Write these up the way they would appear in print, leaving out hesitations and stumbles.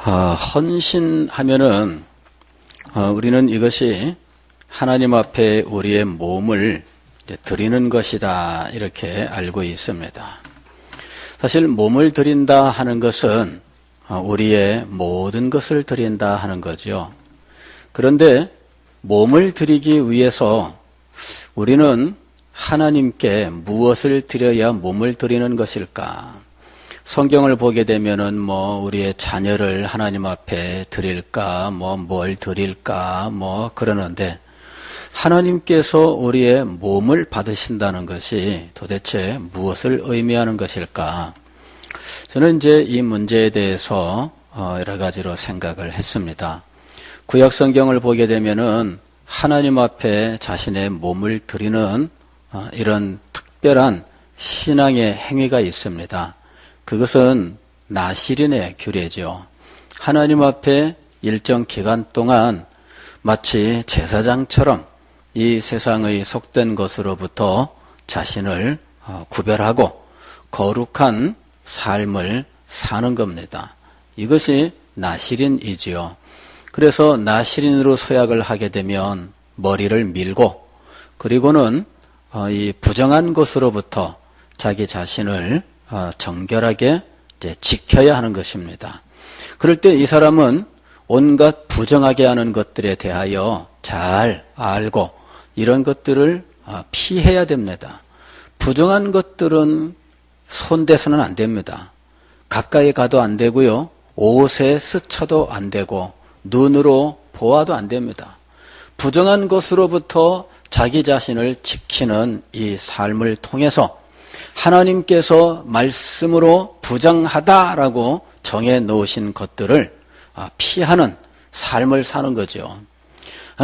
헌신하면은 우리는 이것이 하나님 앞에 우리의 몸을 드리는 것이다 이렇게 알고 있습니다. 사실 몸을 드린다 하는 것은 우리의 모든 것을 드린다 하는 거죠. 그런데 몸을 드리기 위해서 우리는 하나님께 무엇을 드려야 몸을 드리는 것일까? 성경을 보게 되면은 우리의 자녀를 하나님 앞에 드릴까, 뭘 드릴까, 그러는데 하나님께서 우리의 몸을 받으신다는 것이 도대체 무엇을 의미하는 것일까? 저는 이제 이 문제에 대해서 여러 가지로 생각을 했습니다. 구약 성경을 보게 되면은 하나님 앞에 자신의 몸을 드리는 이런 특별한 신앙의 행위가 있습니다. 그것은 나시린의 규례죠. 하나님 앞에 일정 기간 동안 마치 제사장처럼 이 세상의 속된 것으로부터 자신을 구별하고 거룩한 삶을 사는 겁니다. 이것이 나시린이지요. 그래서 나시린으로 서약을 하게 되면 머리를 밀고 그리고는 이 부정한 것으로부터 자기 자신을 정결하게 이제 지켜야 하는 것입니다. 그럴 때 이 사람은 온갖 부정하게 하는 것들에 대하여 잘 알고 이런 것들을 피해야 됩니다. 부정한 것들은 손대서는 안 됩니다. 가까이 가도 안 되고요. 옷에 스쳐도 안 되고 눈으로 보아도 안 됩니다. 부정한 것으로부터 자기 자신을 지키는 이 삶을 통해서 하나님께서 말씀으로 부정하다라고 정해 놓으신 것들을 피하는 삶을 사는 거죠.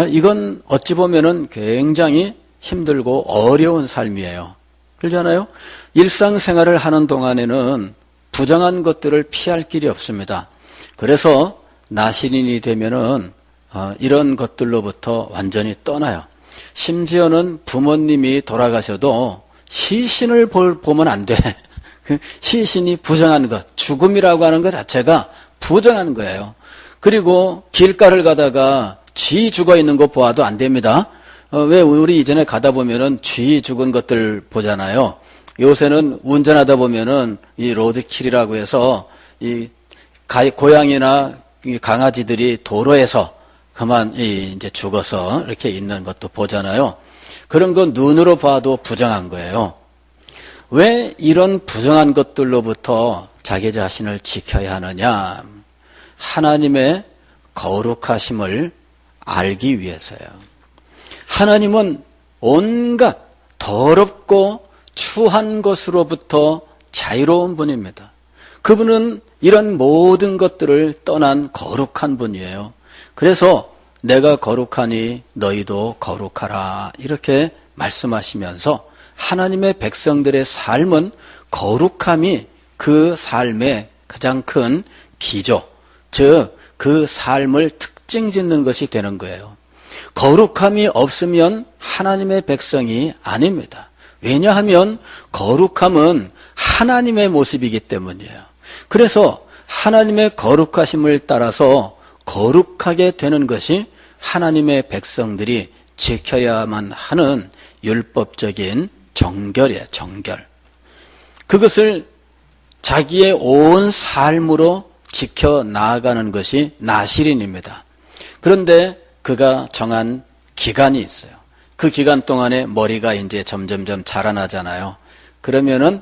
이건 어찌 보면은 굉장히 힘들고 어려운 삶이에요. 그렇잖아요? 일상생활을 하는 동안에는 부정한 것들을 피할 길이 없습니다. 그래서 나시린이 되면은 이런 것들로부터 완전히 떠나요. 심지어는 부모님이 돌아가셔도 시신을 보면 안 돼. 시신이 부정한 것, 죽음이라고 하는 것 자체가 부정한 거예요. 그리고 길가를 가다가 쥐 죽어 있는 거 보아도 안 됩니다. 왜 우리 이전에 가다 보면은 쥐 죽은 것들 보잖아요. 요새는 운전하다 보면은 이 로드킬이라고 해서 이 고양이나 이 강아지들이 도로에서 그만 이제 죽어서 이렇게 있는 것도 보잖아요. 그런 건 눈으로 봐도 부정한 거예요. 왜 이런 부정한 것들로부터 자기 자신을 지켜야 하느냐? 하나님의 거룩하심을 알기 위해서요. 하나님은 온갖 더럽고 추한 것으로부터 자유로운 분입니다. 그분은 이런 모든 것들을 떠난 거룩한 분이에요. 그래서 내가 거룩하니 너희도 거룩하라 이렇게 말씀하시면서 하나님의 백성들의 삶은 거룩함이 그 삶의 가장 큰 기조, 즉 그 삶을 특징 짓는 것이 되는 거예요. 거룩함이 없으면 하나님의 백성이 아닙니다. 왜냐하면 거룩함은 하나님의 모습이기 때문이에요. 그래서 하나님의 거룩하심을 따라서 거룩하게 되는 것이 하나님의 백성들이 지켜야만 하는 율법적인 정결이에요. 정결. 그것을 자기의 온 삶으로 지켜나가는 것이 나시린입니다. 그런데 그가 정한 기간이 있어요. 그 기간 동안에 머리가 이제 점점점 자라나잖아요. 그러면은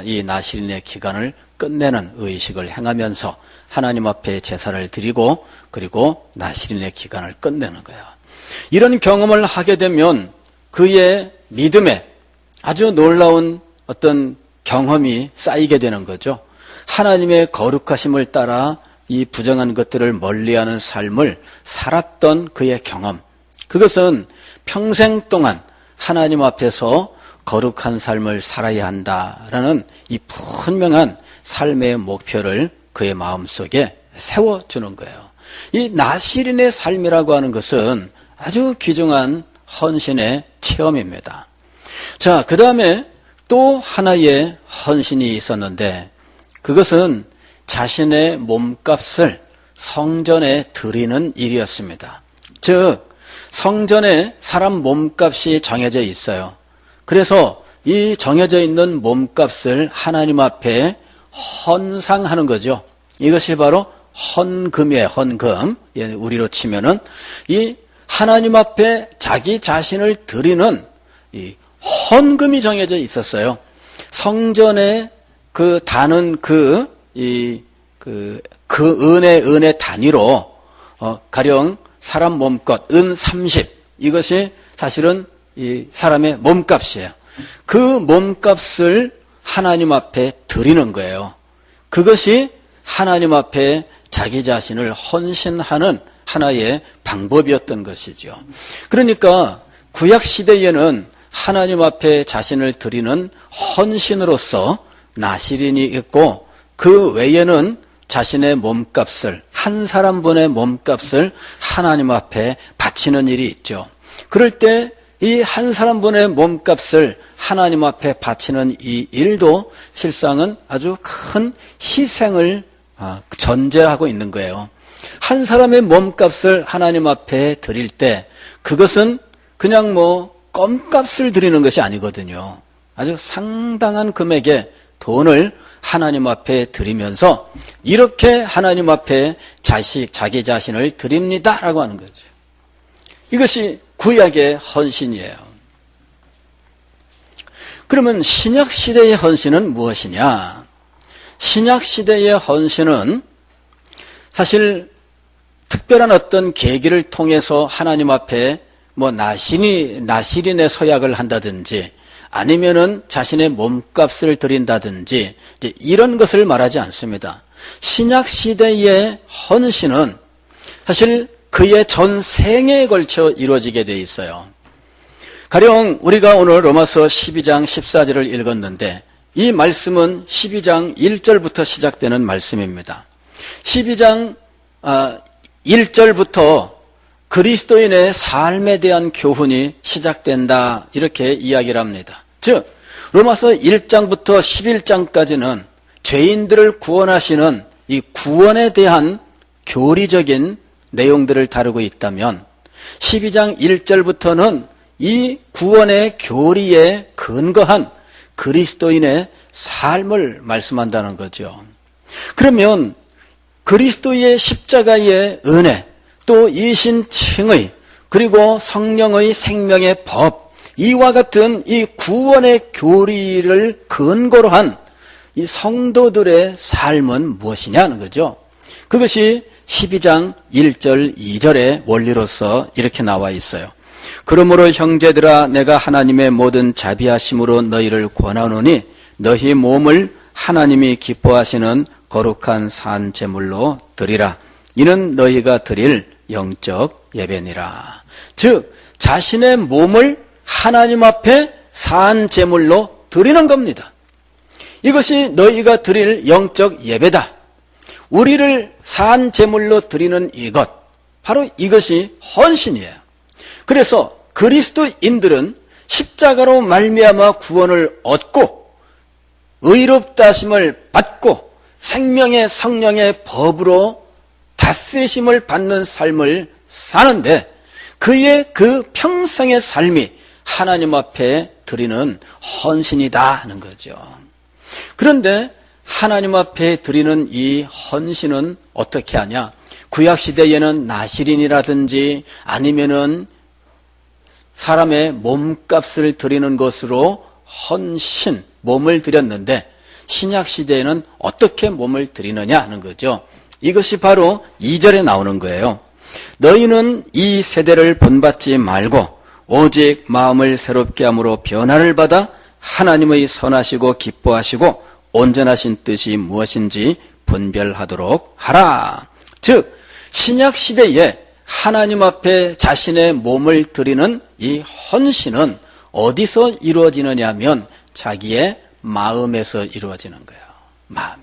이 나시린의 기간을 끝내는 의식을 행하면서 하나님 앞에 제사를 드리고 그리고 나시린의 기간을 끝내는 거예요. 이런 경험을 하게 되면 그의 믿음에 아주 놀라운 어떤 경험이 쌓이게 되는 거죠. 하나님의 거룩하심을 따라 이 부정한 것들을 멀리하는 삶을 살았던 그의 경험, 그것은 평생 동안 하나님 앞에서 거룩한 삶을 살아야 한다라는 이 분명한 삶의 목표를 그의 마음속에 세워주는 거예요. 이 나시린의 삶이라고 하는 것은 아주 귀중한 헌신의 체험입니다. 자, 그 다음에 또 하나의 헌신이 있었는데 그것은 자신의 몸값을 성전에 드리는 일이었습니다. 즉 성전에 사람 몸값이 정해져 있어요. 그래서 이 정해져 있는 몸값을 하나님 앞에 헌상하는 거죠. 이것이 바로 헌금이에요. 헌금. 우리로 치면은 이 하나님 앞에 자기 자신을 드리는 이 헌금이 정해져 있었어요. 성전에 그 단은 은의 단위로 가령 사람 몸값 은 30 이것이 사실은 이 사람의 몸값이에요. 그 몸값을 하나님 앞에 드리는 거예요. 그것이 하나님 앞에 자기 자신을 헌신하는 하나의 방법이었던 것이죠. 그러니까 구약 시대에는 하나님 앞에 자신을 드리는 헌신으로서 나시린이 있고 그 외에는 자신의 몸값을 한 사람분의 몸값을 하나님 앞에 바치는 일이 있죠. 그럴 때 이 한 사람분의 몸값을 하나님 앞에 바치는 이 일도 실상은 아주 큰 희생을 전제하고 있는 거예요. 한 사람의 몸값을 하나님 앞에 드릴 때 그것은 그냥 껌값을 드리는 것이 아니거든요. 아주 상당한 금액의 돈을 하나님 앞에 드리면서 이렇게 하나님 앞에 자기 자신을 드립니다라고 하는 거죠. 이것이 구약의 헌신이에요. 그러면 신약 시대의 헌신은 무엇이냐? 신약 시대의 헌신은 사실 특별한 어떤 계기를 통해서 하나님 앞에 나시린의 서약을 한다든지 아니면은 자신의 몸값을 드린다든지 이런 것을 말하지 않습니다. 신약 시대의 헌신은 사실 그의 전 생애에 걸쳐 이루어지게 돼 있어요. 가령 우리가 오늘 로마서 12장 14절을 읽었는데 이 말씀은 12장 1절부터 시작되는 말씀입니다. 12장 1절부터 그리스도인의 삶에 대한 교훈이 시작된다 이렇게 이야기를 합니다. 즉 로마서 1장부터 11장까지는 죄인들을 구원하시는 이 구원에 대한 교리적인 내용들을 다루고 있다면 12장 1절부터는 이 구원의 교리에 근거한 그리스도인의 삶을 말씀한다는 거죠. 그러면 그리스도의 십자가의 은혜 또 이신 칭의 그리고 성령의 생명의 법 이와 같은 이 구원의 교리를 근거로 한 이 성도들의 삶은 무엇이냐는 거죠. 그것이 12장 1절 2절의 원리로서 이렇게 나와 있어요. 그러므로 형제들아 내가 하나님의 모든 자비하심으로 너희를 권하노니 너희 몸을 하나님이 기뻐하시는 거룩한 산 제물로 드리라. 이는 너희가 드릴 영적 예배니라. 즉 자신의 몸을 하나님 앞에 산 제물로 드리는 겁니다. 이것이 너희가 드릴 영적 예배다. 우리를 산 제물로 드리는 이것, 바로 이것이 헌신이에요. 그래서 그리스도인들은 십자가로 말미암아 구원을 얻고 의롭다 하심을 받고 생명의 성령의 법으로 다스리심을 받는 삶을 사는데 그의 그 평생의 삶이 하나님 앞에 드리는 헌신이다 하는 거죠. 그런데 하나님 앞에 드리는 이 헌신은 어떻게 하냐? 구약시대에는 나시린이라든지 아니면은 사람의 몸값을 드리는 것으로 헌신, 몸을 드렸는데 신약시대에는 어떻게 몸을 드리느냐 하는 거죠. 이것이 바로 2절에 나오는 거예요. 너희는 이 세대를 본받지 말고 오직 마음을 새롭게 함으로 변화를 받아 하나님의 선하시고 기뻐하시고 온전하신 뜻이 무엇인지 분별하도록 하라. 즉 신약시대에 하나님 앞에 자신의 몸을 드리는 이 헌신은 어디서 이루어지느냐 하면 자기의 마음에서 이루어지는 거예요. 마음에서.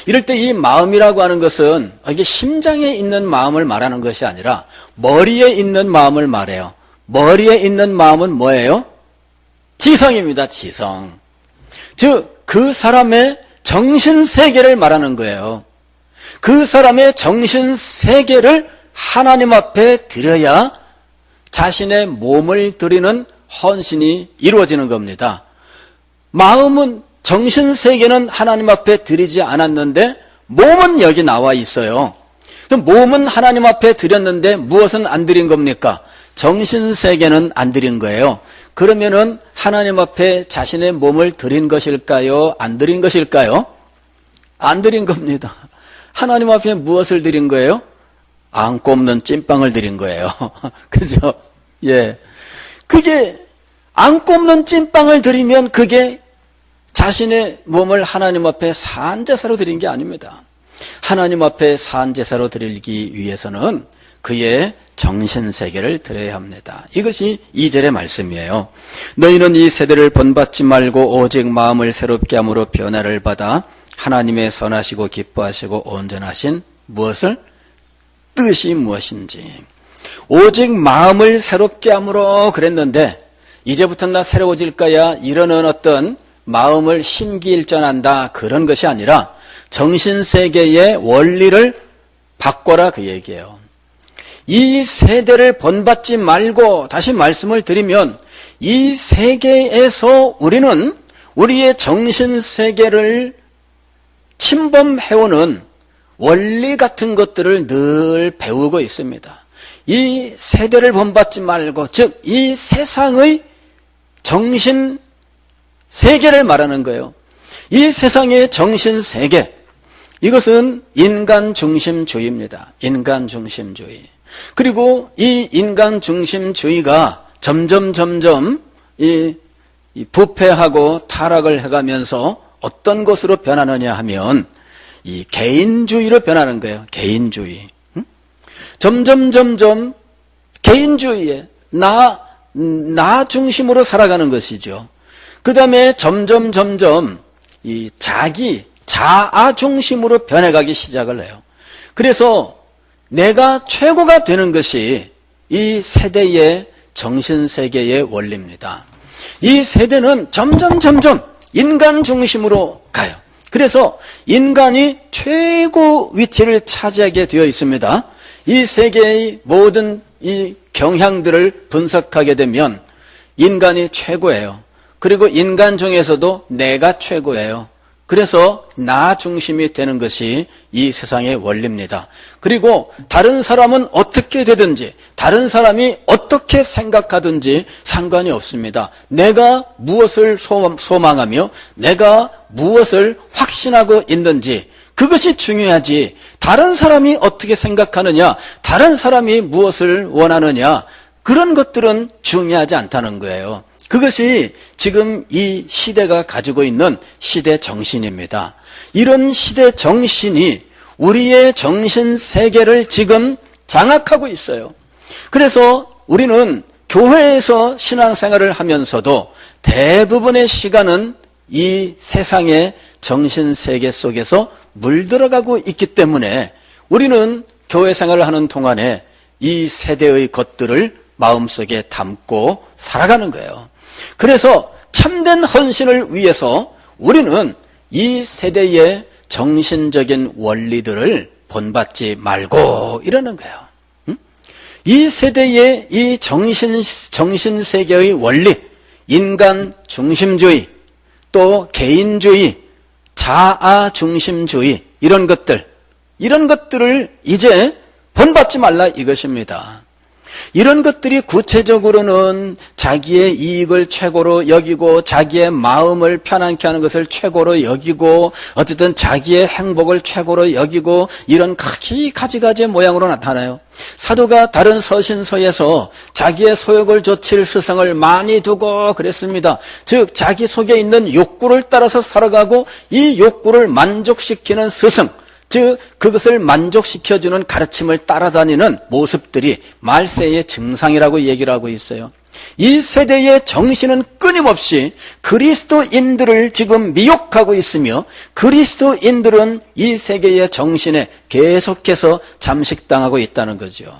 이럴 때 이 마음이라고 하는 것은 이게 심장에 있는 마음을 말하는 것이 아니라 머리에 있는 마음을 말해요. 머리에 있는 마음은 뭐예요? 지성입니다. 지성. 즉 그 사람의 정신세계를 말하는 거예요. 그 사람의 정신 세계를 하나님 앞에 드려야 자신의 몸을 드리는 헌신이 이루어지는 겁니다. 마음은, 정신 세계는 하나님 앞에 드리지 않았는데 몸은 여기 나와 있어요. 그럼 몸은 하나님 앞에 드렸는데 무엇은 안 드린 겁니까? 정신 세계는 안 드린 거예요. 그러면은 하나님 앞에 자신의 몸을 드린 것일까요? 안 드린 것일까요? 안 드린 겁니다. 하나님 앞에 무엇을 드린 거예요? 안 꼽는 찐빵을 드린 거예요. 그죠? 예. 그게 안 꼽는 찐빵을 드리면 그게 자신의 몸을 하나님 앞에 산제사로 드린 게 아닙니다. 하나님 앞에 산제사로 드리기 위해서는 그의 정신세계를 드려야 합니다. 이것이 2절의 말씀이에요. 너희는 이 세대를 본받지 말고 오직 마음을 새롭게 함으로 변화를 받아 하나님의 선하시고 기뻐하시고 온전하신 무엇을? 뜻이 무엇인지. 오직 마음을 새롭게 함으로 그랬는데 이제부터 나 새로워질 거야 이러는 어떤 마음을 심기일전한다 그런 것이 아니라 정신세계의 원리를 바꿔라 그 얘기예요. 이 세대를 본받지 말고, 다시 말씀을 드리면 이 세계에서 우리는 우리의 정신세계를 침범해오는 원리 같은 것들을 늘 배우고 있습니다. 이 세대를 본받지 말고, 즉 이 세상의 정신 세계를 말하는 거예요. 이 세상의 정신 세계, 이것은 인간 중심주의입니다. 인간 중심주의. 그리고 이 인간 중심주의가 점점 이 부패하고 타락을 해가면서 어떤 것으로 변하느냐 하면 이 개인주의로 변하는 거예요. 개인주의. 점점 개인주의에 나 중심으로 살아가는 것이죠. 그 다음에 점점 이 자아 중심으로 변해가기 시작을 해요. 그래서 내가 최고가 되는 것이 이 세대의 정신세계의 원리입니다. 이 세대는 점점 인간 중심으로 가요. 그래서 인간이 최고 위치를 차지하게 되어 있습니다. 이 세계의 모든 이 경향들을 분석하게 되면 인간이 최고예요. 그리고 인간 중에서도 내가 최고예요. 그래서 나 중심이 되는 것이 이 세상의 원리입니다. 그리고 다른 사람은 어떻게 되든지, 다른 사람이 어떻게 생각하든지 상관이 없습니다. 내가 무엇을 소망하며 내가 무엇을 확신하고 있는지 그것이 중요하지, 다른 사람이 어떻게 생각하느냐, 다른 사람이 무엇을 원하느냐, 그런 것들은 중요하지 않다는 거예요. 그것이 지금 이 시대가 가지고 있는 시대 정신입니다. 이런 시대 정신이 우리의 정신 세계를 지금 장악하고 있어요. 그래서 우리는 교회에서 신앙생활을 하면서도 대부분의 시간은 이 세상의 정신 세계 속에서 물들어가고 있기 때문에 우리는 교회 생활을 하는 동안에 이 세대의 것들을 마음속에 담고 살아가는 거예요. 그래서 참된 헌신을 위해서 우리는 이 세대의 정신적인 원리들을 본받지 말고 이러는 거예요. 이 세대의 이 정신세계의 원리, 인간 중심주의, 또 개인주의, 자아 중심주의, 이런 것들을 이제 본받지 말라 이것입니다. 이런 것들이 구체적으로는 자기의 이익을 최고로 여기고 자기의 마음을 편안케 하는 것을 최고로 여기고 어쨌든 자기의 행복을 최고로 여기고 이런 가지가지 모양으로 나타나요. 사도가 다른 서신서에서 자기의 소욕을 좇을 스승을 많이 두고 그랬습니다. 즉 자기 속에 있는 욕구를 따라서 살아가고 이 욕구를 만족시키는 스승, 즉 그것을 만족시켜주는 가르침을 따라다니는 모습들이 말세의 증상이라고 얘기를 하고 있어요. 이 세대의 정신은 끊임없이 그리스도인들을 지금 미혹하고 있으며 그리스도인들은 이 세계의 정신에 계속해서 잠식당하고 있다는 거죠.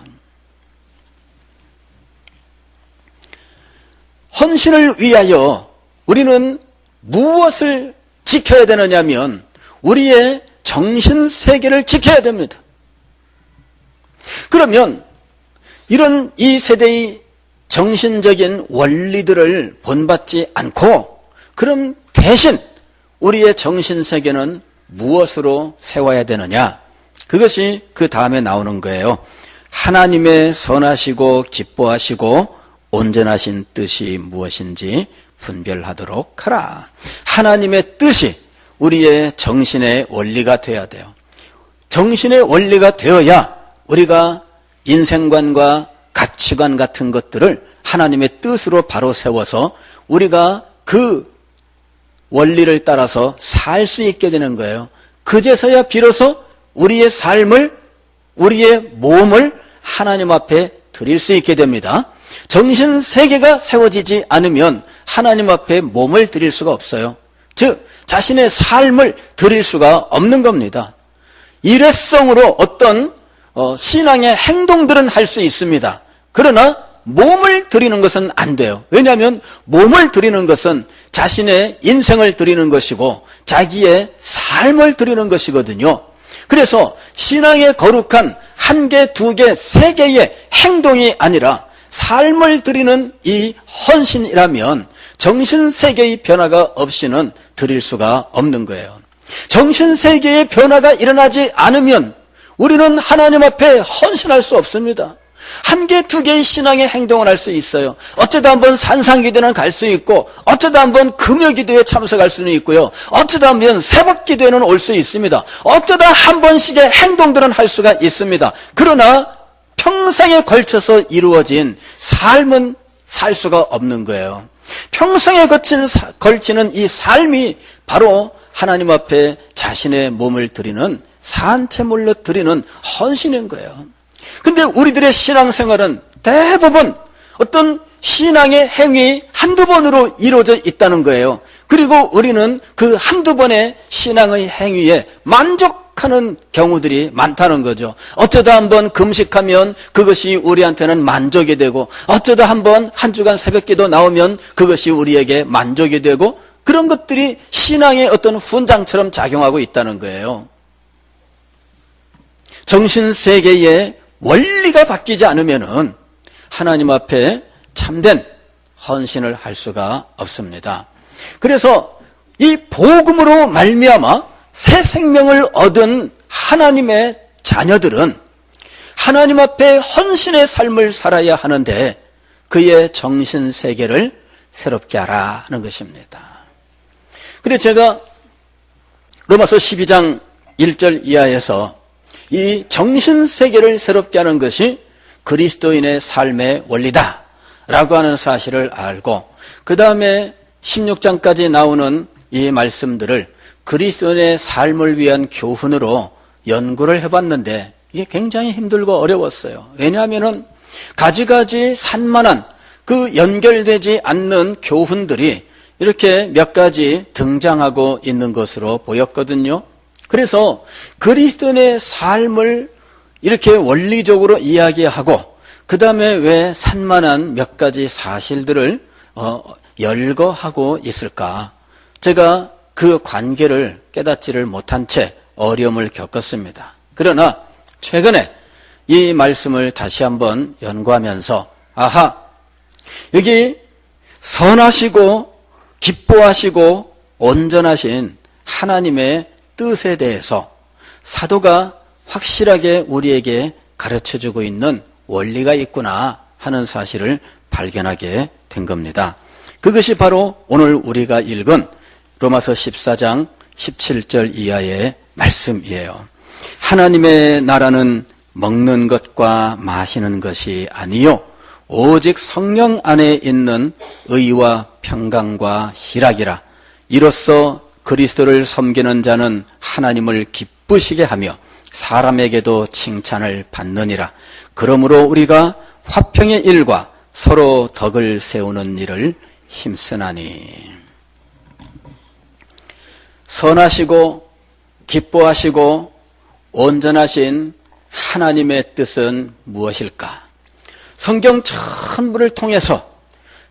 헌신을 위하여 우리는 무엇을 지켜야 되느냐면 우리의 정신세계를 지켜야 됩니다. 그러면 이런 이 세대의 정신적인 원리들을 본받지 않고 그럼 대신 우리의 정신세계는 무엇으로 세워야 되느냐? 그것이 그 다음에 나오는 거예요. 하나님의 선하시고 기뻐하시고 온전하신 뜻이 무엇인지 분별하도록 하라. 하나님의 뜻이 우리의 정신의 원리가 되어야 돼요. 정신의 원리가 되어야 우리가 인생관과 가치관 같은 것들을 하나님의 뜻으로 바로 세워서 우리가 그 원리를 따라서 살 수 있게 되는 거예요. 그제서야 비로소 우리의 삶을, 우리의 몸을 하나님 앞에 드릴 수 있게 됩니다. 정신세계가 세워지지 않으면 하나님 앞에 몸을 드릴 수가 없어요. 즉 자신의 삶을 드릴 수가 없는 겁니다. 일회성으로 어떤 신앙의 행동들은 할 수 있습니다. 그러나 몸을 드리는 것은 안 돼요. 왜냐하면 몸을 드리는 것은 자신의 인생을 드리는 것이고 자기의 삶을 드리는 것이거든요. 그래서 신앙의 거룩한 한 개, 두 개, 세 개의 행동이 아니라 삶을 드리는 이 헌신이라면 정신세계의 변화가 없이는 드릴 수가 없는 거예요. 정신세계의 변화가 일어나지 않으면 우리는 하나님 앞에 헌신할 수 없습니다. 한 개, 두 개의 신앙의 행동을 할 수 있어요. 어쩌다 한번 산상기도는 갈 수 있고 어쩌다 한번 금요기도에 참석할 수는 있고요. 어쩌다 한번 새벽기도에는 올 수 있습니다. 어쩌다 한 번씩의 행동들은 할 수가 있습니다. 그러나 평생에 걸쳐서 이루어진 삶은 살 수가 없는 거예요. 평생에 걸치는 이 삶이 바로 하나님 앞에 자신의 몸을 드리는 산채물로 드리는 헌신인 거예요. 근데 우리들의 신앙생활은 대부분 어떤 신앙의 행위 한두 번으로 이루어져 있다는 거예요. 그리고 우리는 그 한두 번의 신앙의 행위에 만족하는 경우들이 많다는 거죠. 어쩌다 한번 금식하면 그것이 우리한테는 만족이 되고 어쩌다 한번 한 주간 새벽기도 나오면 그것이 우리에게 만족이 되고 그런 것들이 신앙의 어떤 훈장처럼 작용하고 있다는 거예요. 정신세계의 원리가 바뀌지 않으면은 하나님 앞에 참된 헌신을 할 수가 없습니다. 그래서 이 복음으로 말미암아 새 생명을 얻은 하나님의 자녀들은 하나님 앞에 헌신의 삶을 살아야 하는데 그의 정신세계를 새롭게 하라 하는 것입니다. 그래서 제가 로마서 12장 1절 이하에서 이 정신세계를 새롭게 하는 것이 그리스도인의 삶의 원리다 라고 하는 사실을 알고 그 다음에 16장까지 나오는 이 말씀들을 그리스도인의 삶을 위한 교훈으로 연구를 해봤는데 이게 굉장히 힘들고 어려웠어요. 왜냐하면 가지가지 산만한 그 연결되지 않는 교훈들이 이렇게 몇 가지 등장하고 있는 것으로 보였거든요. 그래서 그리스도인의 삶을 이렇게 원리적으로 이야기하고 그 다음에 왜 산만한 몇 가지 사실들을 열거하고 있을까? 제가 그 관계를 깨닫지를 못한 채 어려움을 겪었습니다. 그러나 최근에 이 말씀을 다시 한번 연구하면서 아하, 여기 선하시고 기뻐하시고 온전하신 하나님의 뜻에 대해서 사도가 확실하게 우리에게 가르쳐주고 있는 원리가 있구나 하는 사실을 발견하게 된 겁니다. 그것이 바로 오늘 우리가 읽은 로마서 14장 17절 이하의 말씀이에요. 하나님의 나라는 먹는 것과 마시는 것이 아니요 오직 성령 안에 있는 의와 평강과 희락이라. 이로써 그리스도를 섬기는 자는 하나님을 기쁘시게 하며 사람에게도 칭찬을 받느니라. 그러므로 우리가 화평의 일과 서로 덕을 세우는 일을 힘쓰나니. 선하시고 기뻐하시고 온전하신 하나님의 뜻은 무엇일까? 성경 전부를 통해서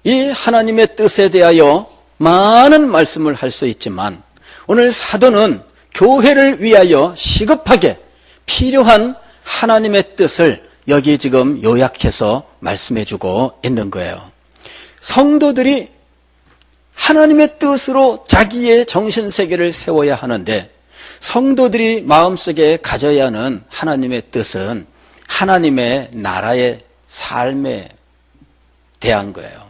이 하나님의 뜻에 대하여 많은 말씀을 할 수 있지만 오늘 사도는 교회를 위하여 시급하게 필요한 하나님의 뜻을 여기 지금 요약해서 말씀해주고 있는 거예요. 성도들이 하나님의 뜻으로 자기의 정신세계를 세워야 하는데, 성도들이 마음속에 가져야 하는 하나님의 뜻은 하나님의 나라의 삶에 대한 거예요.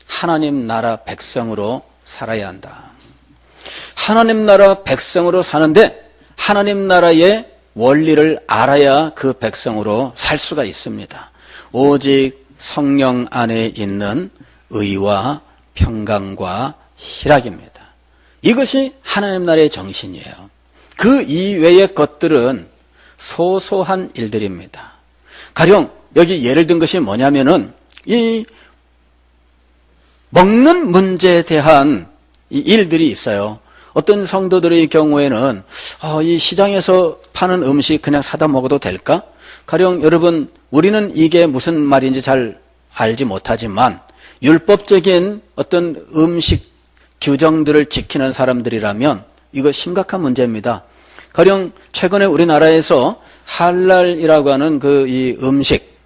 하나님 나라 백성으로 살아야 한다. 하나님 나라 백성으로 사는데 하나님 나라의 원리를 알아야 그 백성으로 살 수가 있습니다. 오직 성령 안에 있는 의와 평강과 희락입니다. 이것이 하나님 나라의 정신이에요. 그 이외의 것들은 소소한 일들입니다. 가령 여기 예를 든 것이 뭐냐면은 이 먹는 문제에 대한 일들이 있어요. 어떤 성도들의 경우에는 이 시장에서 파는 음식 그냥 사다 먹어도 될까? 가령 여러분, 우리는 이게 무슨 말인지 잘 알지 못하지만 율법적인 어떤 음식 규정들을 지키는 사람들이라면 이거 심각한 문제입니다. 가령 최근에 우리나라에서 할랄이라고 하는 이 음식,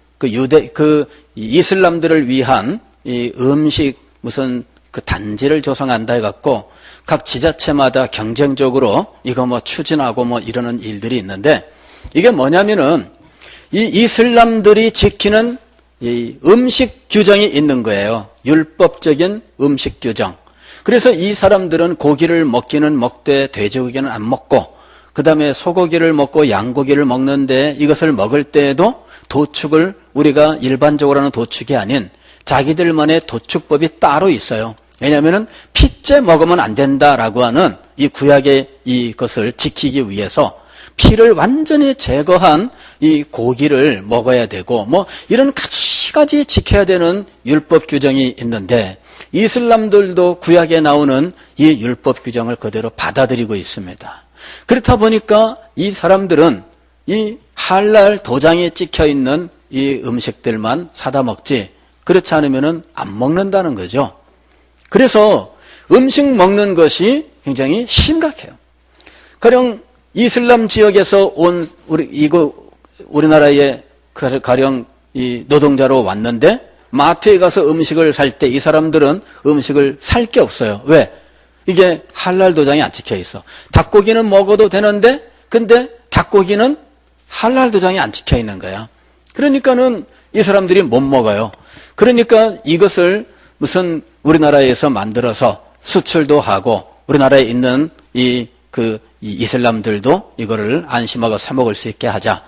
이슬람들을 위한 이 음식 무슨 단지를 조성한다 해갖고 각 지자체마다 경쟁적으로 이거 추진하고 이러는 일들이 있는데, 이게 뭐냐면은 이 이슬람들이 지키는 이 음식 규정이 있는 거예요. 율법적인 음식 규정. 그래서 이 사람들은 고기를 먹기는 먹되 돼지고기는 안 먹고, 그 다음에 소고기를 먹고 양고기를 먹는데 이것을 먹을 때에도 도축을 우리가 일반적으로 하는 도축이 아닌 자기들만의 도축법이 따로 있어요. 왜냐하면 피째 먹으면 안 된다라고 하는 이 구약의 이것을 지키기 위해서 피를 완전히 제거한 이 고기를 먹어야 되고 이런 가지가지 지켜야 되는 율법 규정이 있는데, 이슬람들도 구약에 나오는 이 율법 규정을 그대로 받아들이고 있습니다. 그렇다 보니까 이 사람들은 이 할랄 도장에 찍혀 있는 이 음식들만 사다 먹지, 그렇지 않으면은 안 먹는다는 거죠. 그래서 음식 먹는 것이 굉장히 심각해요. 가령 이슬람 지역에서 온 우리나라에 가령 이 노동자로 왔는데 마트에 가서 음식을 살 때 이 사람들은 음식을 살 게 없어요. 왜? 이게 할랄 도장이 안 찍혀 있어. 닭고기는 먹어도 되는데 근데 닭고기는 할랄 도장이 안 찍혀 있는 거야. 그러니까는 이 사람들이 못 먹어요. 그러니까 이것을 무슨 우리나라에서 만들어서 수출도 하고 우리나라에 있는 이 이슬람들도 이거를 안심하고 사 먹을 수 있게 하자.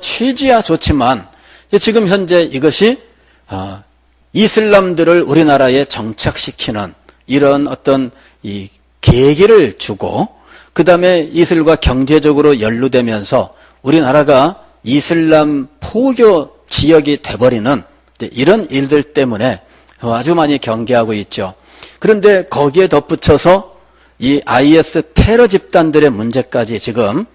취지야 좋지만 지금 현재 이것이 이슬람들을 우리나라에 정착시키는 이런 어떤 이 계기를 주고, 그 다음에 이슬과 경제적으로 연루되면서 우리나라가 이슬람 포교 지역이 돼버리는 이런 일들 때문에 아주 많이 경계하고 있죠. 그런데 거기에 덧붙여서 이 IS 테러 집단들의 문제까지 지금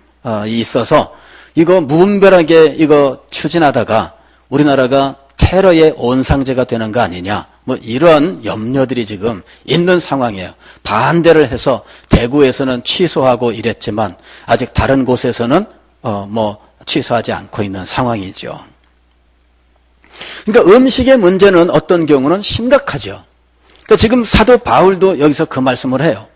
있어서 이거 무분별하게 이거 추진하다가 우리나라가 테러의 온상제가 되는 거 아니냐, 이런 염려들이 지금 있는 상황이에요. 반대를 해서 대구에서는 취소하고 이랬지만 아직 다른 곳에서는 취소하지 않고 있는 상황이죠. 그러니까 음식의 문제는 어떤 경우는 심각하죠. 그러니까 지금 사도 바울도 여기서 그 말씀을 해요.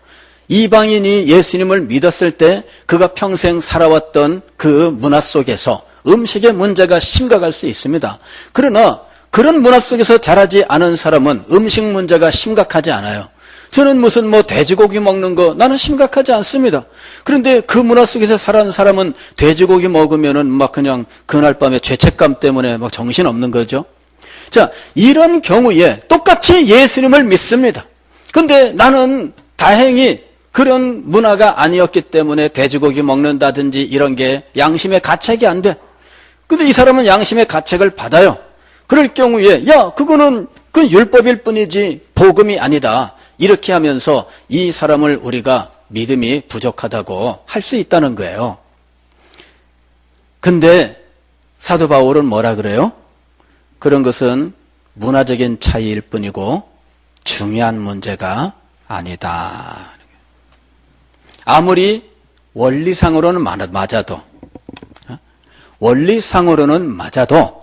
이방인이 예수님을 믿었을 때 그가 평생 살아왔던 그 문화 속에서 음식의 문제가 심각할 수 있습니다. 그러나 그런 문화 속에서 자라지 않은 사람은 음식 문제가 심각하지 않아요. 저는 무슨 돼지고기 먹는 거 나는 심각하지 않습니다. 그런데 그 문화 속에서 살아는 사람은 돼지고기 먹으면은 그냥 그날 밤에 죄책감 때문에 정신없는 거죠. 자, 이런 경우에 똑같이 예수님을 믿습니다. 근데 나는 다행히 그런 문화가 아니었기 때문에 돼지고기 먹는다든지 이런 게 양심의 가책이 안 돼. 근데 이 사람은 양심의 가책을 받아요. 그럴 경우에 그거는 율법일 뿐이지 복음이 아니다. 이렇게 하면서 이 사람을 우리가 믿음이 부족하다고 할 수 있다는 거예요. 근데 사도 바울은 뭐라 그래요? 그런 것은 문화적인 차이일 뿐이고 중요한 문제가 아니다. 아무리 원리상으로는 맞아도 원리상으로는 맞아도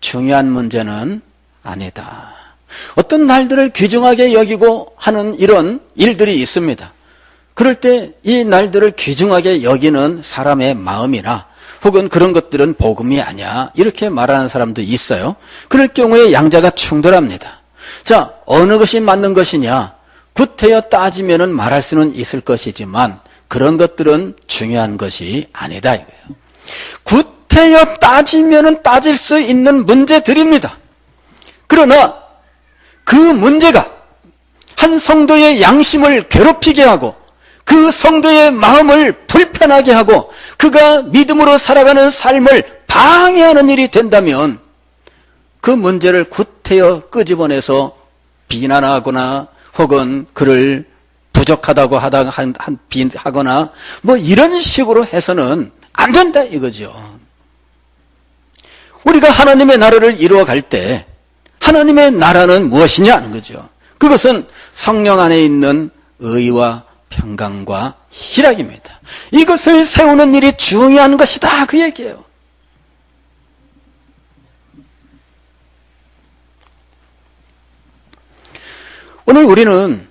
중요한 문제는 아니다. 어떤 날들을 귀중하게 여기고 하는 이런 일들이 있습니다. 그럴 때 이 날들을 귀중하게 여기는 사람의 마음이나 혹은 그런 것들은 복음이 아니야 이렇게 말하는 사람도 있어요. 그럴 경우에 양자가 충돌합니다. 자, 어느 것이 맞는 것이냐? 구태여 따지면은 말할 수는 있을 것이지만 그런 것들은 중요한 것이 아니다 이거예요. 구태여 따지면은 따질 수 있는 문제들입니다. 그러나 그 문제가 한 성도의 양심을 괴롭히게 하고 그 성도의 마음을 불편하게 하고 그가 믿음으로 살아가는 삶을 방해하는 일이 된다면 그 문제를 구태여 끄집어내서 비난하거나 혹은 그를 부족하다고 하거나 뭐 이런 식으로 해서는 안 된다 이거죠. 우리가 하나님의 나라를 이루어갈 때 하나님의 나라는 무엇이냐 하는 거죠. 그것은 성령 안에 있는 의와 평강과 희락입니다. 이것을 세우는 일이 중요한 것이다 그 얘기예요. 오늘 우리는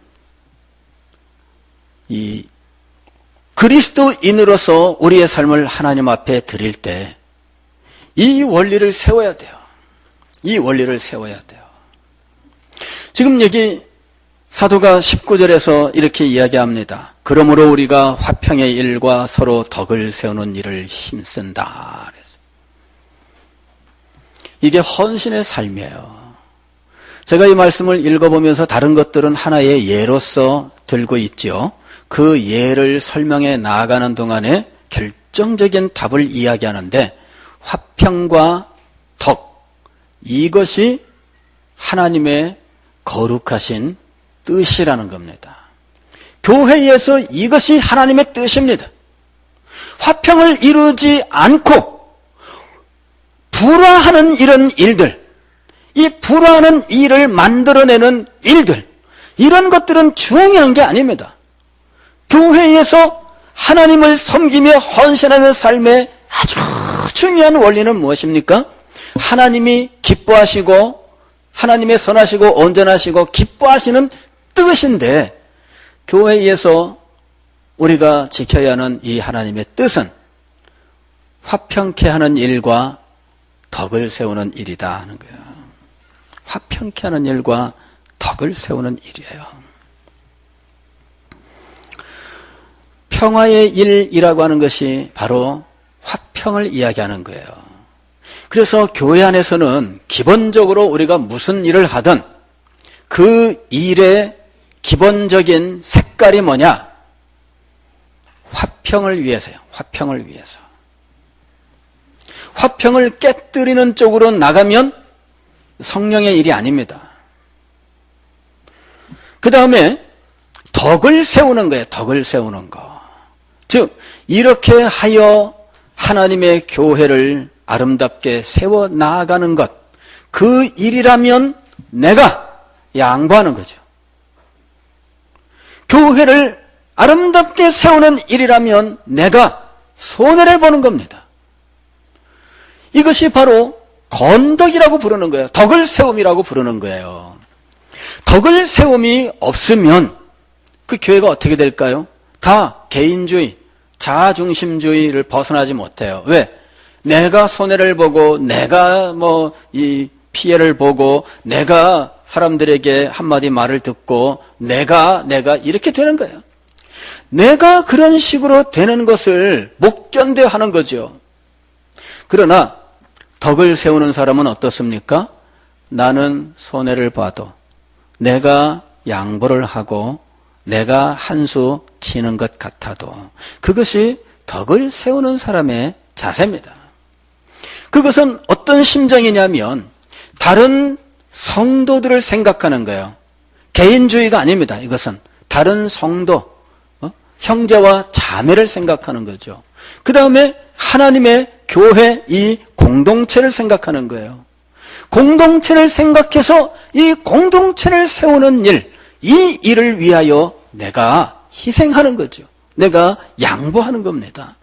이 그리스도인으로서 우리의 삶을 하나님 앞에 드릴 때 이 원리를 세워야 돼요. 이 원리를 세워야 돼요. 지금 여기 사도가 19절에서 이렇게 이야기합니다. 그러므로 우리가 화평의 일과 서로 덕을 세우는 일을 힘쓴다. 그래서 이게 헌신의 삶이에요. 제가 이 말씀을 읽어보면서 다른 것들은 하나의 예로서 들고 있죠. 그 예를 설명해 나아가는 동안에 결정적인 답을 이야기하는데 화평과 덕, 이것이 하나님의 거룩하신 뜻이라는 겁니다. 교회에서 이것이 하나님의 뜻입니다. 화평을 이루지 않고 불화하는 이런 일들, 이 불화하는 일을 만들어내는 일들, 이런 것들은 중요한 게 아닙니다. 교회에서 하나님을 섬기며 헌신하는 삶의 아주 중요한 원리는 무엇입니까? 하나님이 기뻐하시고 하나님의 선하시고 온전하시고 기뻐하시는 뜻인데 교회에서 우리가 지켜야 하는 이 하나님의 뜻은 화평케 하는 일과 덕을 세우는 일이다 하는 거예요. 화평케 하는 일과 덕을 세우는 일이에요. 평화의 일이라고 하는 것이 바로 화평을 이야기하는 거예요. 그래서 교회 안에서는 기본적으로 우리가 무슨 일을 하든 그 일의 기본적인 색깔이 뭐냐? 화평을 위해서요. 화평을 위해서. 화평을 깨뜨리는 쪽으로 나가면 성령의 일이 아닙니다. 그 다음에 덕을 세우는 거예요. 덕을 세우는 거. 즉 이렇게 하여 하나님의 교회를 아름답게 세워 나아가는 것, 그 일이라면 내가 양보하는 거죠. 교회를 아름답게 세우는 일이라면 내가 손해를 보는 겁니다. 이것이 바로 건덕이라고 부르는 거예요. 덕을 세움이라고 부르는 거예요. 덕을 세움이 없으면 그 교회가 어떻게 될까요? 다 개인주의, 자아중심주의를 벗어나지 못해요. 왜? 내가 손해를 보고 내가 이 피해를 보고 내가 사람들에게 한마디 말을 듣고 내가 이렇게 되는 거예요. 내가 그런 식으로 되는 것을 못 견뎌 하는 거죠. 그러나 덕을 세우는 사람은 어떻습니까? 나는 손해를 봐도 내가 양보를 하고 내가 한 수 치는 것 같아도 그것이 덕을 세우는 사람의 자세입니다. 그것은 어떤 심정이냐면 다른 성도들을 생각하는 거예요. 개인주의가 아닙니다. 이것은 다른 성도, 형제와 자매를 생각하는 거죠. 그 다음에 하나님의 교회 이 공동체를 생각하는 거예요. 공동체를 생각해서 이 공동체를 세우는 일, 이 일을 위하여 내가 희생하는 거죠. 내가 양보하는 겁니다.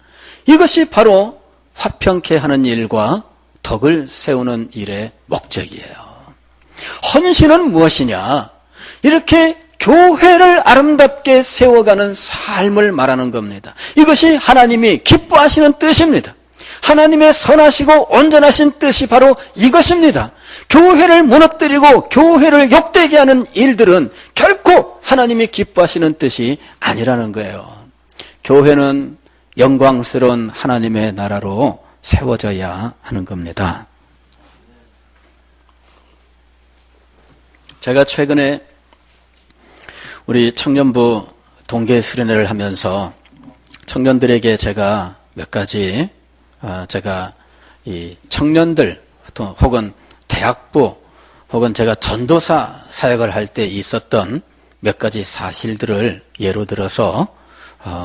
이것이 바로 화평케 하는 일과 덕을 세우는 일의 목적이에요. 헌신은 무엇이냐? 이렇게 교회를 아름답게 세워가는 삶을 말하는 겁니다. 이것이 하나님이 기뻐하시는 뜻입니다. 하나님의 선하시고 온전하신 뜻이 바로 이것입니다. 교회를 무너뜨리고 교회를 욕되게 하는 일들은 결코 하나님이 기뻐하시는 뜻이 아니라는 거예요. 교회는 영광스러운 하나님의 나라로 세워져야 하는 겁니다. 제가 최근에 우리 청년부 동계 수련회를 하면서 청년들에게 제가 몇 가지 제가 이 청년들 혹은 대학부 혹은 제가 전도사 사역을 할 때 있었던 몇 가지 사실들을 예로 들어서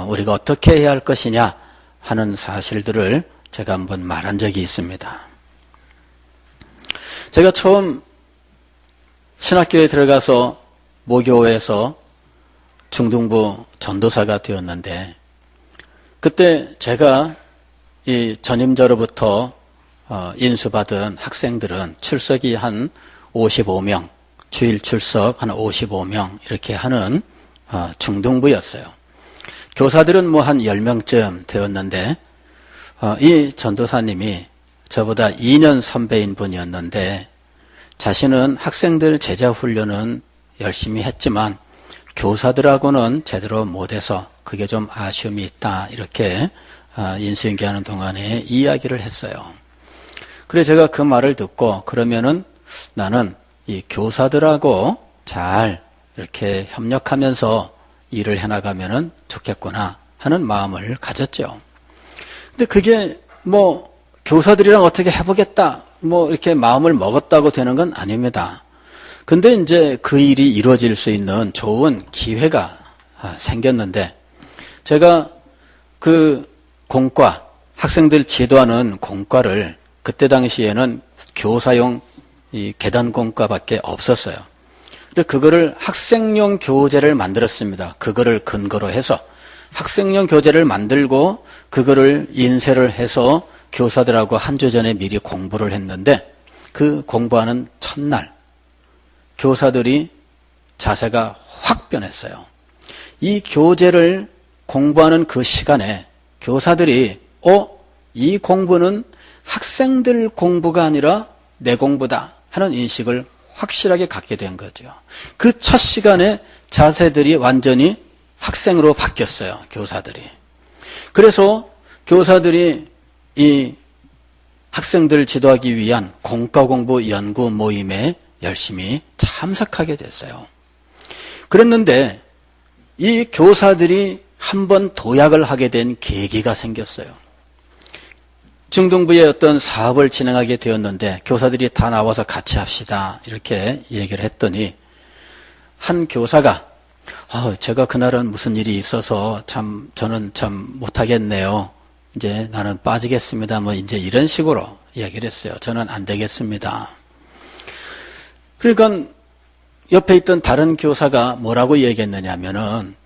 우리가 어떻게 해야 할 것이냐 하는 사실들을 제가 한번 말한 적이 있습니다. 제가 처음 신학교에 들어가서 모교회에서 중등부 전도사가 되었는데 그때 제가 이 전임자로부터 인수받은 학생들은 출석이 한 55명, 주일 출석 한 55명 이렇게 하는 중등부였어요. 교사들은 뭐 한 10명쯤 되었는데 이 전도사님이 저보다 2년 선배인 분이었는데 자신은 학생들 제자 훈련은 열심히 했지만 교사들하고는 제대로 못해서 그게 좀 아쉬움이 있다 이렇게 인수인계하는 동안에 이야기를 했어요. 그래서 제가 그 말을 듣고 그러면은 나는 이 교사들하고 잘 이렇게 협력하면서 일을 해나가면은 좋겠구나 하는 마음을 가졌죠. 근데 그게 뭐 교사들이랑 어떻게 해보겠다 뭐 이렇게 마음을 먹었다고 되는 건 아닙니다. 근데 이제 그 일이 이루어질 수 있는 좋은 기회가 생겼는데 제가 그 공과 학생들 지도하는 공과를 그때 당시에는 교사용 이 계단 공과밖에 없었어요. 근데 그거를 학생용 교재를 만들었습니다. 그거를 근거로 해서 학생용 교재를 만들고 그거를 인쇄를 해서 교사들하고 한 주 전에 미리 공부를 했는데 그 공부하는 첫날 교사들이 자세가 확 변했어요. 이 교재를 공부하는 그 시간에 교사들이 이 공부는 학생들 공부가 아니라 내 공부다 하는 인식을 확실하게 갖게 된 거죠. 그 첫 시간에 자세들이 완전히 학생으로 바뀌었어요. 교사들이. 그래서 교사들이 이 학생들 지도하기 위한 공과공부 연구 모임에 열심히 참석하게 됐어요. 그랬는데 이 교사들이 한번 도약을 하게 된 계기가 생겼어요. 중등부에 어떤 사업을 진행하게 되었는데 교사들이 다 나와서 같이 합시다 이렇게 얘기를 했더니 한 교사가 제가 그날은 무슨 일이 있어서 저는 참 못하겠네요. 이제 나는 빠지겠습니다. 뭐 이제 이런 식으로 얘기를 했어요. 저는 안 되겠습니다. 그러니까 옆에 있던 다른 교사가 뭐라고 얘기했느냐 하면은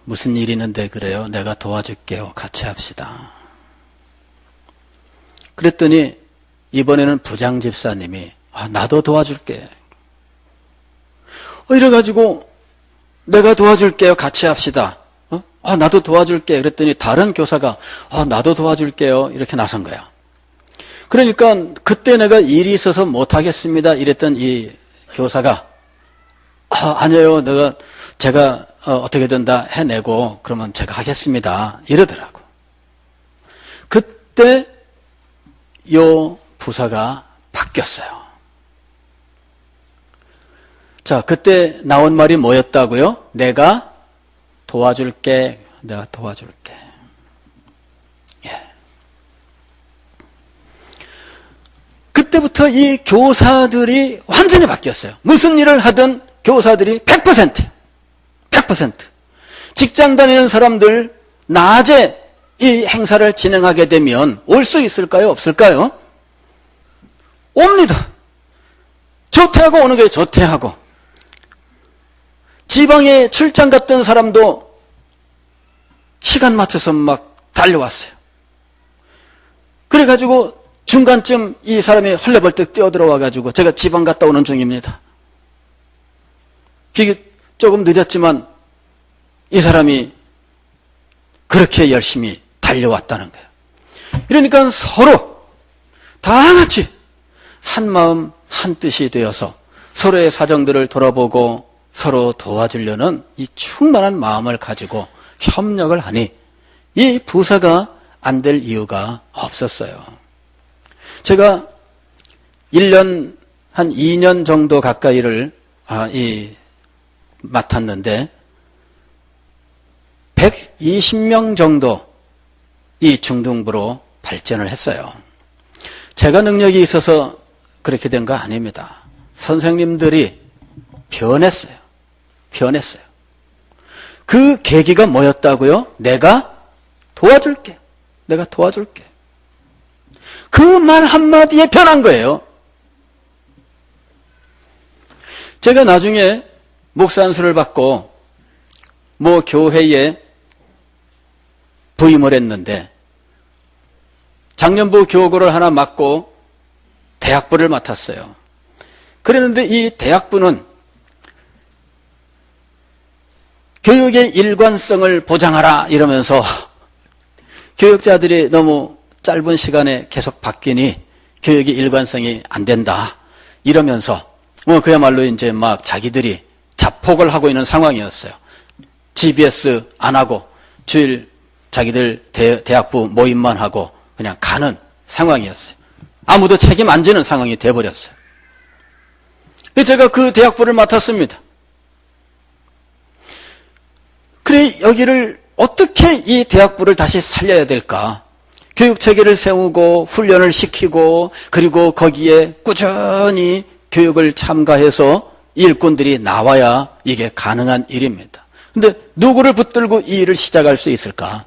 무슨 일 있는데 그래요? 내가 도와줄게요. 같이 합시다. 그랬더니 이번에는 부장 집사님이 나도 도와줄게. 이래가지고 내가 도와줄게요. 같이 합시다. 나도 도와줄게. 그랬더니 다른 교사가 나도 도와줄게요. 이렇게 나선 거야. 그러니까 그때 내가 일이 있어서 못하겠습니다. 이랬던 이 교사가 아니에요. 제가 어떻게든 다 해내고 그러면 제가 하겠습니다. 이러더라고. 그때 요 부서가 바뀌었어요. 자, 그때 나온 말이 뭐였다고요? 내가 도와줄게. 내가 도와줄게. 예. 그때부터 이 교사들이 완전히 바뀌었어요. 무슨 일을 하든 교사들이 100%. 직장 다니는 사람들 낮에 이 행사를 진행하게 되면 올 수 있을까요? 없을까요? 옵니다. 조퇴하고 오는 게 조퇴하고. 지방에 출장 갔던 사람도 시간 맞춰서 막 달려왔어요. 그래가지고 중간쯤 이 사람이 헐레벌떡 뛰어들어와가지고 제가 지방 갔다 오는 중입니다. 비교 조금 늦었지만 이 사람이 그렇게 열심히 달려왔다는 거예요. 그러니까 서로 다 같이 한 마음 한 뜻이 되어서 서로의 사정들을 돌아보고 서로 도와주려는 이 충만한 마음을 가지고 협력을 하니 이 부사가 안 될 이유가 없었어요. 제가 1년 한 2년 정도 가까이를 맡았는데 120명 정도 이 중등부로 발전을 했어요. 제가 능력이 있어서 그렇게 된 거 아닙니다. 선생님들이 변했어요. 그 계기가 뭐였다고요? 내가 도와줄게. 그 말 한마디에 변한 거예요. 제가 나중에 목사 안수를 받고 뭐 교회에 부임을 했는데 작년부 교구를 하나 맡고 대학부를 맡았어요. 그랬는데 이 대학부는 교육의 일관성을 보장하라 이러면서 교육자들이 너무 짧은 시간에 계속 바뀌니 교육의 일관성이 안 된다 이러면서 그야말로 이제 막 자기들이 자폭을 하고 있는 상황이었어요. GBS 안 하고 주일 자기들 대학부 모임만 하고 그냥 가는 상황이었어요. 아무도 책임 안 지는 상황이 돼버렸어요. 제가 그 대학부를 맡았습니다. 그래 여기를 어떻게 이 대학부를 다시 살려야 될까? 교육체계를 세우고 훈련을 시키고 그리고 거기에 꾸준히 교육을 참가해서 일꾼들이 나와야 이게 가능한 일입니다. 근데 누구를 붙들고 이 일을 시작할 수 있을까?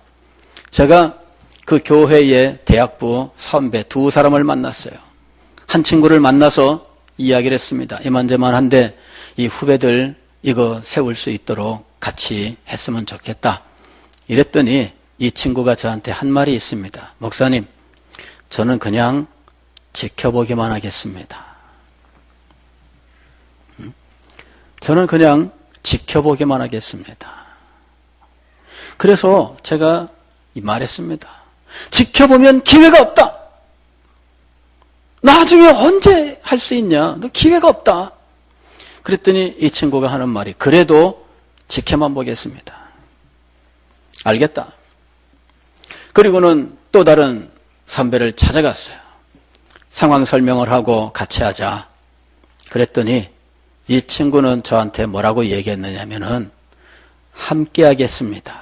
제가 그 교회의 대학부 선배 2사람을 만났어요. 한 친구를 만나서 이야기를 했습니다. 이만저만한데 이 후배들 이거 세울 수 있도록 같이 했으면 좋겠다. 이랬더니 이 친구가 저한테 한 말이 있습니다. 목사님, 저는 그냥 지켜보기만 하겠습니다. 저는 그냥 지켜보기만 하겠습니다. 그래서 제가 말했습니다. 지켜보면 기회가 없다. 나중에 언제 할 수 있냐? 너 기회가 없다. 그랬더니 이 친구가 하는 말이 그래도 지켜만 보겠습니다. 알겠다. 그리고는 또 다른 선배를 찾아갔어요. 상황 설명을 하고 같이 하자. 그랬더니 이 친구는 저한테 뭐라고 얘기했느냐면은 함께 하겠습니다.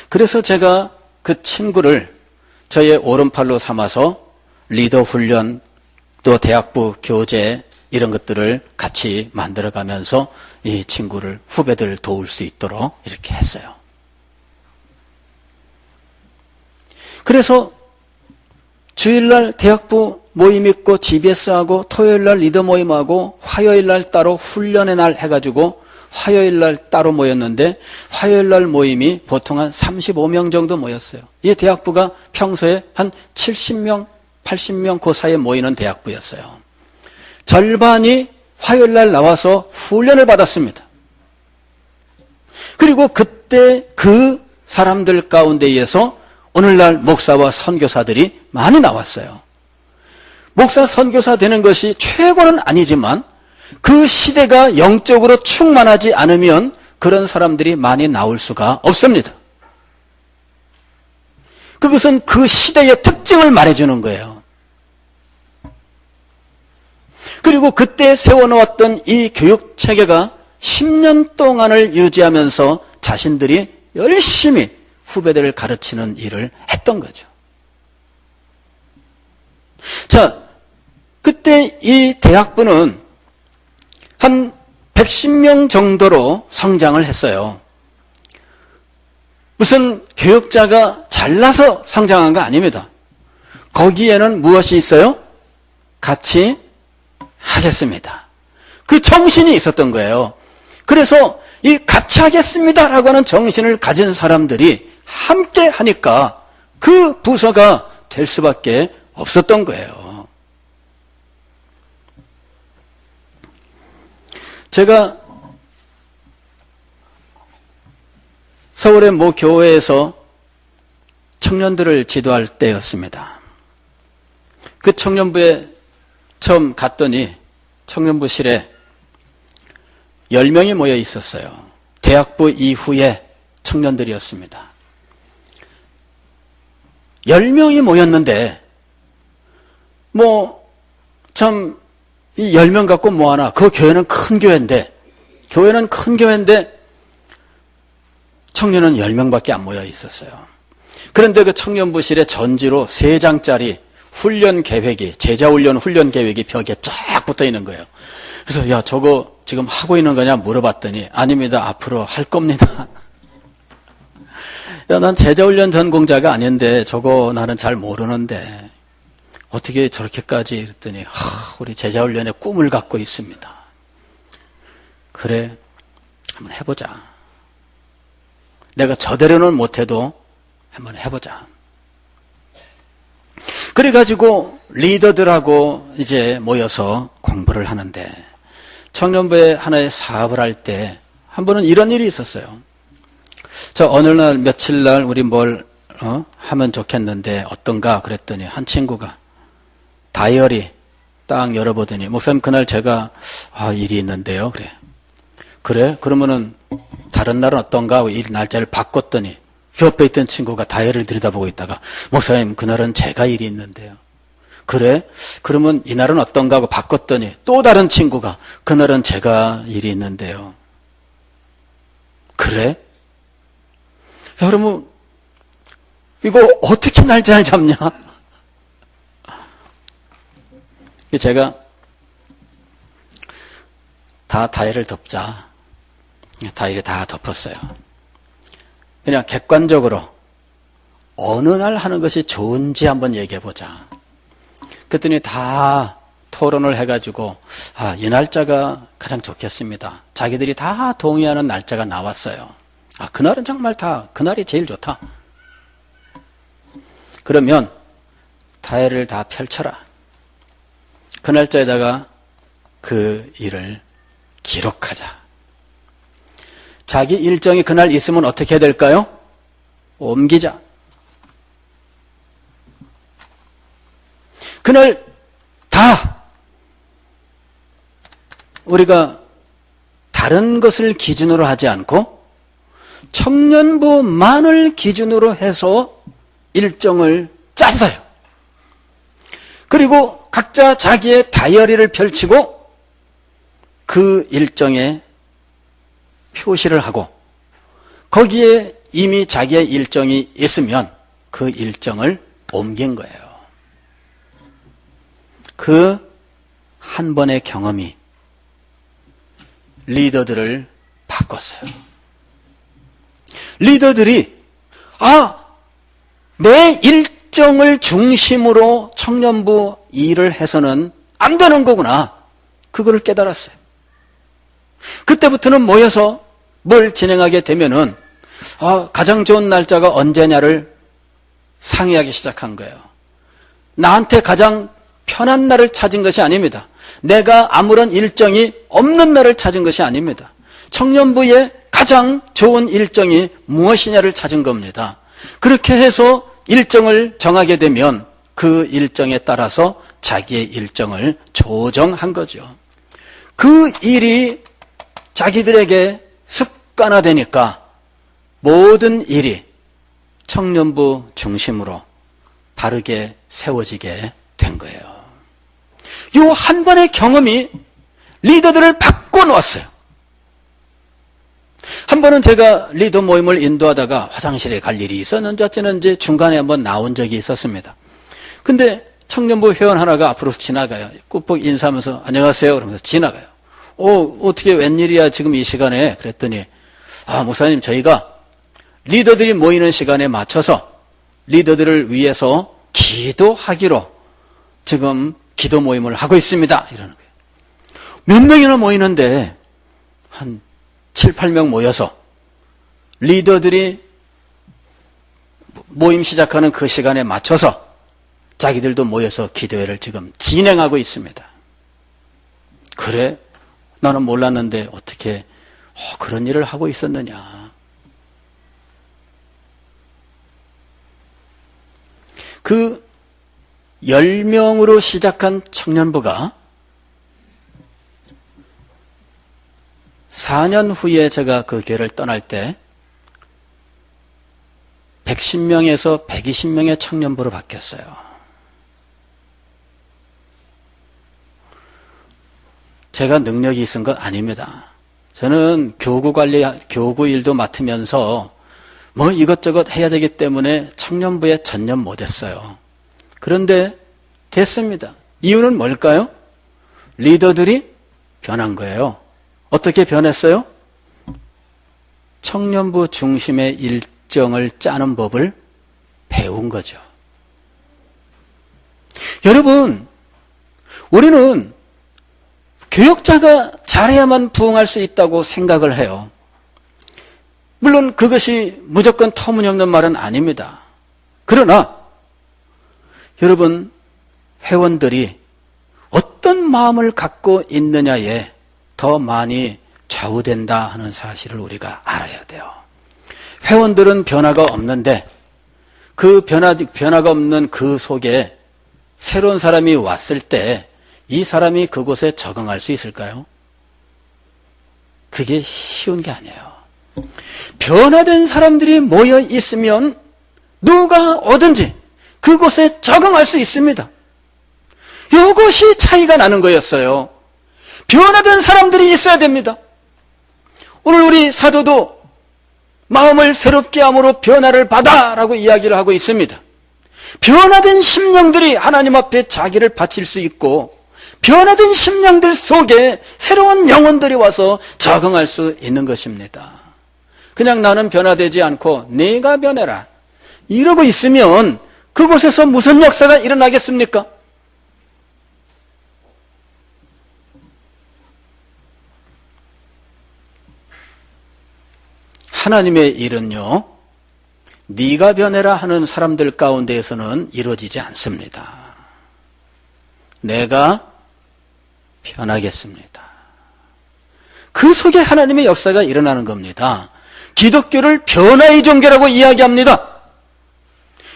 그래서 제가 그 친구를 저의 오른팔로 삼아서 리더 훈련 또 대학부 교재 이런 것들을 같이 만들어가면서 이 친구를 후배들 도울 수 있도록 이렇게 했어요. 그래서 주일날 대학부 모임 있고 GBS하고 토요일날 리더 모임하고 화요일날 따로 훈련의 날 해가지고 화요일날 따로 모였는데 화요일날 모임이 보통 한 35명 정도 모였어요. 이 대학부가 평소에 한 70명, 80명 그 사이에 모이는 대학부였어요. 절반이 화요일날 나와서 훈련을 받았습니다. 그리고 그때 그 사람들 가운데에서 오늘날 목사와 선교사들이 많이 나왔어요. 목사 선교사 되는 것이 최고는 아니지만 그 시대가 영적으로 충만하지 않으면 그런 사람들이 많이 나올 수가 없습니다. 그것은 그 시대의 특징을 말해주는 거예요. 그리고 그때 세워놓았던 이 교육체계가 10년 동안을 유지하면서 자신들이 열심히 후배들을 가르치는 일을 했던 거죠. 자, 그때 이 대학부는 한 110명 정도로 성장을 했어요. 무슨 교육자가 잘나서 성장한 거 아닙니다. 거기에는 무엇이 있어요? 같이 하겠습니다. 그 정신이 있었던 거예요. 그래서 이 같이 하겠습니다라고 하는 정신을 가진 사람들이 함께 하니까 그 부서가 될 수밖에 없었던 거예요. 제가 서울의 모 교회에서 청년들을 지도할 때였습니다. 그 청년부에 처음 갔더니 청년부실에 10명이 모여 있었어요. 대학부 이후의 청년들이었습니다. 10명이 모였는데 이 10명 갖고 뭐하나. 그 교회는 큰 교회인데 청년은 10명밖에 안 모여 있었어요. 그런데 그 청년부실에 전지로 3장짜리 제자훈련 훈련 계획이 벽에 쫙 붙어 있는 거예요. 그래서 야, 저거 지금 하고 있는 거냐 물어봤더니 아닙니다. 앞으로 할 겁니다. 야, 난 제자훈련 전공자가 아닌데 저거 나는 잘 모르는데 어떻게 저렇게까지 그랬더니 우리 제자훈련의 꿈을 갖고 있습니다. 그래, 한번 해보자. 내가 저대로는 못해도 한번 해보자. 그래가지고 리더들하고 이제 모여서 공부를 하는데 청년부에 하나의 사업을 할 때 한 번은 이런 일이 있었어요. 저 어느 날 며칠 날 우리 뭘 하면 좋겠는데 어떤가 그랬더니 한 친구가 다이어리 딱 열어보더니 목사님 그날 제가 일이 있는데요. 그래? 그러면은 다른 날은 어떤가 하고 일 날짜를 바꿨더니 옆에 있던 친구가 다이어리를 들여다보고 있다가 목사님 그날은 제가 일이 있는데요. 그래? 그러면 이날은 어떤가 하고 바꿨더니 또 다른 친구가 그날은 제가 일이 있는데요. 그래? 여러분 이거 어떻게 날짜를 잡냐? 제가 다 다이어리를 덮자. 다이어리 다 덮었어요. 그냥 객관적으로 어느 날 하는 것이 좋은지 한번 얘기해보자. 그랬더니 다 토론을 해가지고 이 날짜가 가장 좋겠습니다. 자기들이 다 동의하는 날짜가 나왔어요. 그날은 정말 그날이 제일 좋다. 그러면 다이어리를 다 펼쳐라. 그 날짜에다가 그 일을 기록하자. 자기 일정이 그날 있으면 어떻게 해야 될까요? 옮기자. 그날 다 우리가 다른 것을 기준으로 하지 않고 청년부만을 기준으로 해서 일정을 짰어요. 그리고 각자 자기의 다이어리를 펼치고 그 일정에 표시를 하고 거기에 이미 자기의 일정이 있으면 그 일정을 옮긴 거예요. 그 한 번의 경험이 리더들을 바꿨어요. 리더들이 내 일정을 중심으로 청년부 일을 해서는 안 되는 거구나. 그거를 깨달았어요. 그때부터는 모여서 뭘 진행하게 되면은 가장 좋은 날짜가 언제냐를 상의하기 시작한 거예요. 나한테 가장 편한 날을 찾은 것이 아닙니다. 내가 아무런 일정이 없는 날을 찾은 것이 아닙니다. 청년부의 가장 좋은 일정이 무엇이냐를 찾은 겁니다. 그렇게 해서 일정을 정하게 되면 그 일정에 따라서 자기의 일정을 조정한 거죠. 그 일이 자기들에게 습관화되니까 모든 일이 청년부 중심으로 바르게 세워지게 된 거예요. 이 한 번의 경험이 리더들을 바꿔놓았어요. 한 번은 제가 리더 모임을 인도하다가 화장실에 갈 일이 있었는지 어쩌는지 중간에 한번 나온 적이 있었습니다. 근데 청년부 회원 하나가 앞으로 지나가요. 꾹꾹 인사하면서 안녕하세요 그러면서 지나가요. 어떻게 웬일이야 지금 이 시간에? 그랬더니 목사님 저희가 리더들이 모이는 시간에 맞춰서 리더들을 위해서 기도하기로 지금 기도 모임을 하고 있습니다. 이러는 거예요. 몇 명이나 모이는데 한 7, 7, 8명 모여서 리더들이 모임 시작하는 그 시간에 맞춰서 자기들도 모여서 기도회를 지금 진행하고 있습니다. 그래? 나는 몰랐는데 어떻게 그런 일을 하고 있었느냐. 그 10명으로 시작한 청년부가 4년 후에 제가 그 교회를 떠날 때 110명에서 120명의 청년부로 바뀌었어요. 제가 능력이 있은 것 아닙니다. 저는 교구 관리, 교구 일도 맡으면서 뭐 이것저것 해야 되기 때문에 청년부에 전념 못했어요. 그런데 됐습니다. 이유는 뭘까요? 리더들이 변한 거예요. 어떻게 변했어요? 청년부 중심의 일정을 짜는 법을 배운 거죠. 여러분, 우리는 교역자가 잘해야만 부흥할 수 있다고 생각을 해요. 물론 그것이 무조건 터무니없는 말은 아닙니다. 그러나 여러분, 회원들이 어떤 마음을 갖고 있느냐에 더 많이 좌우된다 하는 사실을 우리가 알아야 돼요. 회원들은 변화가 없는데 그 변화가 없는 그 속에 새로운 사람이 왔을 때 이 사람이 그곳에 적응할 수 있을까요? 그게 쉬운 게 아니에요. 변화된 사람들이 모여 있으면 누가 오든지 그곳에 적응할 수 있습니다. 이것이 차이가 나는 거였어요. 변화된 사람들이 있어야 됩니다. 오늘 우리 사도도 마음을 새롭게 함으로 변화를 받아라고 이야기를 하고 있습니다. 변화된 심령들이 하나님 앞에 자기를 바칠 수 있고 변화된 심령들 속에 새로운 영혼들이 와서 적응할 수 있는 것입니다. 그냥 나는 변화되지 않고 네가 변해라 이러고 있으면 그곳에서 무슨 역사가 일어나겠습니까? 하나님의 일은요, 네가 변해라 하는 사람들 가운데에서는 이루어지지 않습니다. 내가 변하겠습니다. 그 속에 하나님의 역사가 일어나는 겁니다. 기독교를 변화의 종교라고 이야기합니다.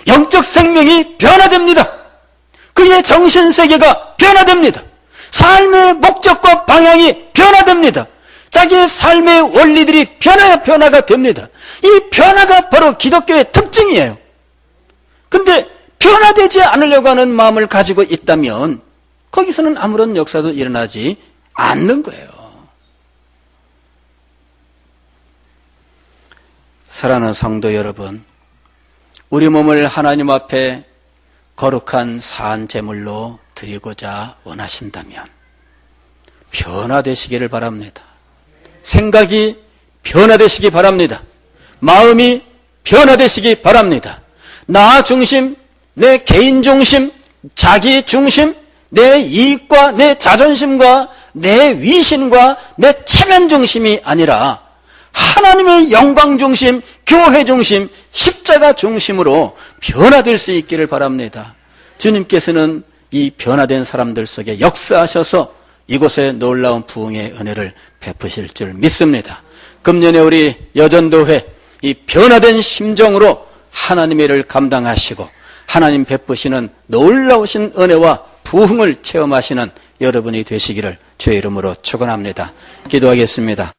영적 생명이 변화됩니다. 그의 정신세계가 변화됩니다. 삶의 목적과 방향이 변화됩니다. 자기의 삶의 원리들이 변화가 됩니다. 이 변화가 바로 기독교의 특징이에요. 근데 변화되지 않으려고 하는 마음을 가지고 있다면 거기서는 아무런 역사도 일어나지 않는 거예요. 사랑하는 성도 여러분, 우리 몸을 하나님 앞에 거룩한 산 제물로 드리고자 원하신다면 변화되시기를 바랍니다. 생각이 변화되시기 바랍니다. 마음이 변화되시기 바랍니다. 나 중심, 내 개인 중심, 자기 중심, 내 이익과 내 자존심과 내 위신과 내 체면 중심이 아니라 하나님의 영광 중심, 교회 중심, 십자가 중심으로 변화될 수 있기를 바랍니다. 주님께서는 이 변화된 사람들 속에 역사하셔서 이곳에 놀라운 부흥의 은혜를 베푸실 줄 믿습니다. 금년에 우리 여전도회 이 변화된 심정으로 하나님의 일을 감당하시고 하나님 베푸시는 놀라우신 은혜와 부흥을 체험하시는 여러분이 되시기를 주의 이름으로 축원합니다. 기도하겠습니다.